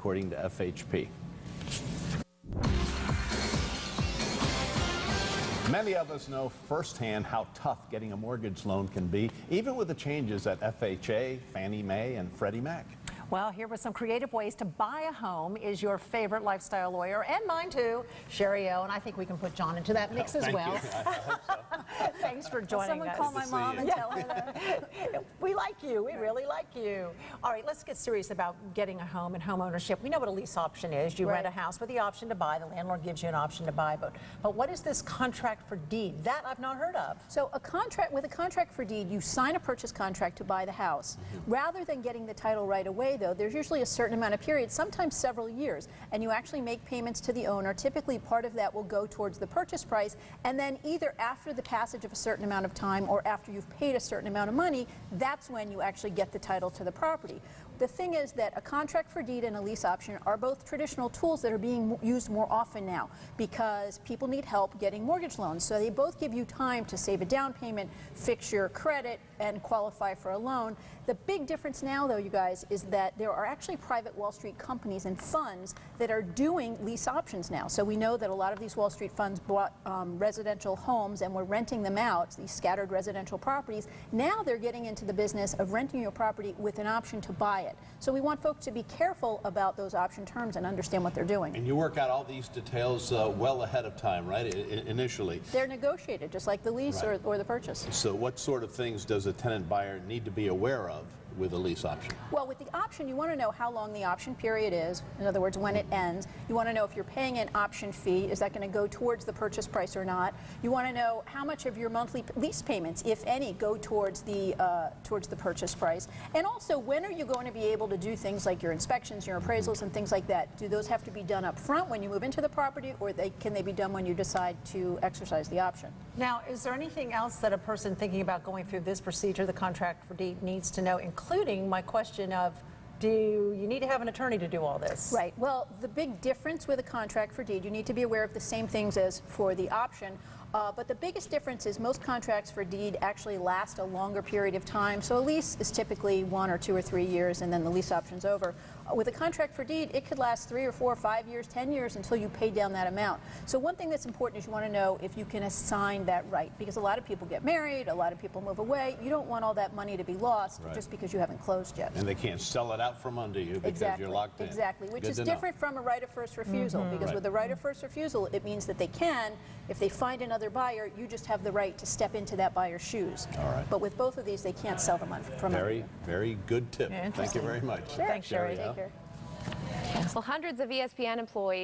according to FHP. Many of us know firsthand how tough getting a mortgage loan can be, even with the changes at FHA, Fannie Mae, and Freddie Mac. Well, here with some creative ways to buy a home is your favorite lifestyle lawyer, and mine too, Shari, and I think we can put John into that mix as well. I hope so. Thanks for joining us. Someone call my mom and tell her that. We like you. We really like you. All right, let's get serious about getting a home and home ownership. We know what a lease option is. You rent a house with the option to buy. The landlord gives you an option to buy. But what is this contract for deed? That I've not heard of. So a contract for deed, you sign a purchase contract to buy the house. Rather than getting the title right away, though, there's usually a certain amount of period, sometimes several years, and you actually make payments to the owner. Typically, part of that will go towards the purchase price, and then either after the passage of a certain amount of time or after you've paid a certain amount of money, that's when you actually get the title to the property. The thing is that a contract for deed and a lease option are both traditional tools that are being used more often now because people need help getting mortgage loans. So they both give you time to save a down payment, fix your credit, and qualify for a loan. The big difference now, though, you guys, is that there are actually private Wall Street companies and funds that are doing lease options now. So we know that a lot of these Wall Street funds bought residential homes and were renting them out, these scattered residential properties. Now they're getting into the business of renting your property with an option to buy it. So we want folks to be careful about those option terms and understand what they're doing. And you work out all these details well ahead of time, right, initially? They're negotiated, just like the lease or the purchase. So what sort of things does a tenant buyer need to be aware of with a lease option? Well, with the option, you want to know how long the option period is. In other words, when it ends. You want to know if you're paying an option fee, is that going to go towards the purchase price or not? You want to know how much of your monthly lease payments, if any, go towards the purchase price. And also, when are you going to be able to do things like your inspections, your appraisals, and things like that? Do those have to be done up front when you move into the property, or can they be done when you decide to exercise the option? Now, is there anything else that a person thinking about going through this procedure, the contract for deed, needs to know, including my question of, do you need to have an attorney to do all this? Right. Well, the big difference with a contract for deed, you need to be aware of the same things as for the option. But the biggest difference is most contracts for deed actually last a longer period of time. So a lease is typically 1 or 2 or 3 years, and then the lease option's over. With a contract for deed, it could last 3 or 4 or 5 years, 10 years until you pay down that amount. So one thing that's important is you want to know if you can assign that right, because a lot of people get married, a lot of people move away. You don't want all that money to be lost just because you haven't closed yet. And they can't sell it out from under you because you're locked in. Exactly, which is different from a right of first refusal, because with a right of first refusal, it means that they can, if they find another buyer, you just have the right to step into that buyer's shoes. All right. But with both of these, they can't sell them from under you. Very good tip. Yeah, Thank you very much. Thanks, Shari. Take care. Well, hundreds of ESPN employees